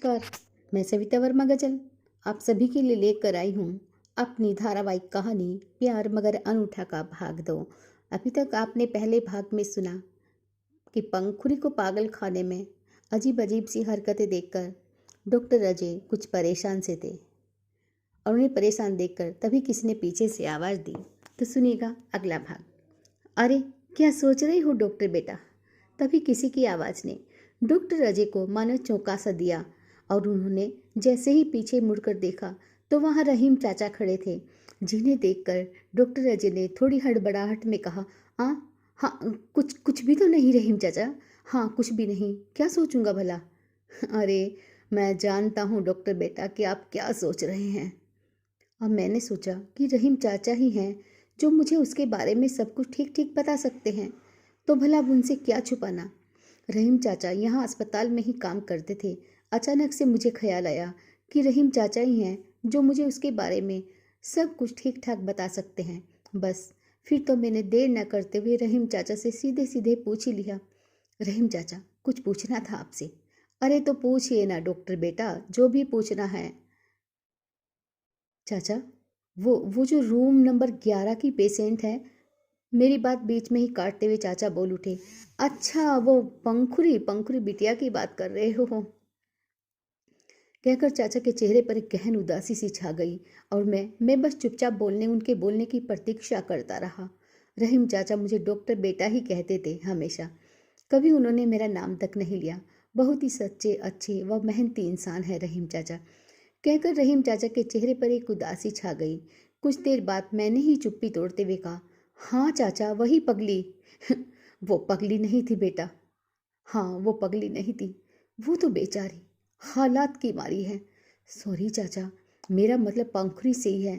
नमस्कार। मैं सविता वर्मा गजल आप सभी के लिए लेकर आई हूँ अपनी धारावाहिक कहानी प्यार मगर अनूठा का भाग 2। अभी तक आपने पहले भाग में सुना कि पंखुड़ी को पागल खाने में अजीब अजीब सी हरकतें देखकर डॉक्टर अजय कुछ परेशान से थे और उन्हें परेशान देखकर तभी किसी ने पीछे से आवाज़ दी। तो सुनिएगा अगला भाग। अरे क्या सोच रही हो डॉक्टर बेटा? तभी किसी की आवाज़ ने डॉक्टर अजय को मानो चौंका सा दिया और उन्होंने जैसे ही पीछे मुड़कर देखा तो वहाँ रहीम चाचा खड़े थे, जिन्हें देखकर डॉक्टर अजय ने थोड़ी हड़बड़ाहट में कहा, हाँ कुछ कुछ भी तो नहीं रहीम चाचा। हाँ कुछ भी नहीं, क्या सोचूंगा भला। अरे मैं जानता हूँ डॉक्टर बेटा कि आप क्या सोच रहे हैं। अब मैंने सोचा कि रहीम चाचा ही हैं जो मुझे उसके बारे में सब कुछ ठीक ठीक बता सकते हैं, तो भला अब उनसे क्या छुपाना। रहीम चाचा यहाँ अस्पताल में ही काम करते थे। अचानक से मुझे ख्याल आया कि रहीम चाचा ही हैं जो मुझे उसके बारे में सब कुछ ठीक ठाक बता सकते हैं। बस फिर तो मैंने देर न करते हुए रहीम चाचा से सीधे सीधे पूछ ही लिया, रहीम चाचा कुछ पूछना था आपसे। अरे तो पूछिए ना डॉक्टर बेटा, जो भी पूछना है। चाचा वो जो रूम नंबर 11 की पेशेंट है। मेरी बात बीच में ही काटते हुए चाचा बोल उठे, अच्छा वो पंखुरी पंखुरी बिटिया की बात कर रहे हो। कहकर चाचा के चेहरे पर एक गहन उदासी सी छा गई और मैं बस चुपचाप उनके बोलने की प्रतीक्षा करता रहा। रहीम चाचा मुझे डॉक्टर बेटा ही कहते थे हमेशा, कभी उन्होंने मेरा नाम तक नहीं लिया। बहुत ही सच्चे अच्छे व मेहनती इंसान है रहीम चाचा। कहकर रहीम चाचा के चेहरे पर एक उदासी छा गई। कुछ देर बाद मैंने ही चुप्पी तोड़ते हुए कहा, हाँ चाचा वही पगली। वो पगली नहीं थी बेटा। हाँ वो पगली नहीं थी, वो तो बेचारी हालात की मारी है। सॉरी चाचा, मेरा मतलब पंखुड़ी से ही है।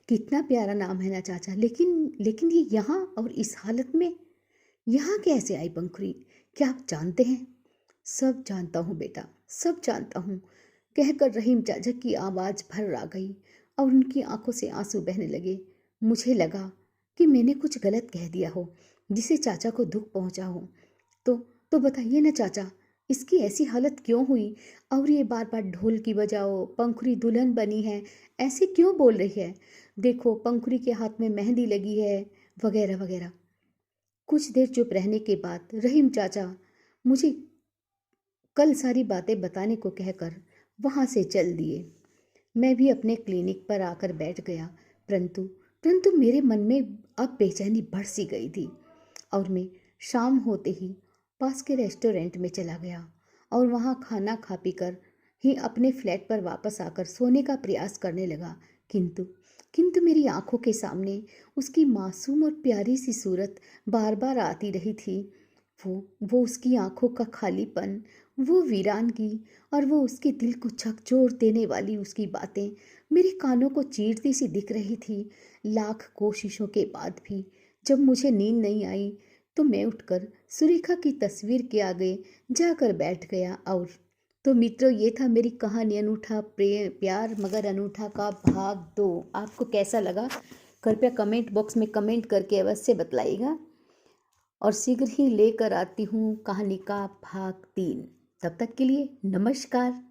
कितना प्यारा नाम है ना चाचा, लेकिन लेकिन ये यहाँ और इस हालत में यहाँ कैसे आई पंखुड़ी? क्या आप जानते हैं? सब जानता हूँ बेटा, सब जानता हूँ। कहकर रहीम चाचा की आवाज़ भर आ गई और उनकी आंखों से आंसू बहने लगे। मुझे लगा कि मैंने कुछ गलत कह दिया हो जिसे चाचा को दुख पहुंचा हो। तो तो बताइए ना चाचा, इसकी ऐसी हालत क्यों हुई? और ये बार बार ढोल की बजाओ, पंखुड़ी दुल्हन बनी है, ऐसे क्यों बोल रही है? देखो पंखुड़ी के हाथ में मेहंदी लगी है, वगैरह वगैरह। कुछ देर चुप रहने के बाद रहीम चाचा मुझे कल सारी बातें बताने को कहकर वहाँ से चल दिए। मैं भी अपने क्लिनिक पर आकर बैठ गया, परंतु परंतु मेरे मन में अब बेचैनी बढ़ सी गई थी और मैं शाम होते ही पास के रेस्टोरेंट में चला गया और वहाँ खाना खा पी कर ही अपने फ्लैट पर वापस आकर सोने का प्रयास करने लगा। किंतु किंतु मेरी आंखों के सामने उसकी मासूम और प्यारी सी सूरत बार बार आती रही थी। वो उसकी आंखों का खालीपन, वो वीरानगी और वो उसके दिल को झकझोर देने वाली उसकी बातें मेरे कानों को चीरती सी दिख रही थी। लाख कोशिशों के बाद भी जब मुझे नींद नहीं आई तो मैं उठकर सुरेखा की तस्वीर के आगे जाकर बैठ गया। और तो मित्रों, ये था मेरी कहानी अनूठा प्यार मगर अनूठा का भाग 2। आपको कैसा लगा कृपया कमेंट बॉक्स में कमेंट करके अवश्य बतलाइएगा और शीघ्र ही लेकर आती हूँ कहानी का भाग 3। तब तक के लिए नमस्कार।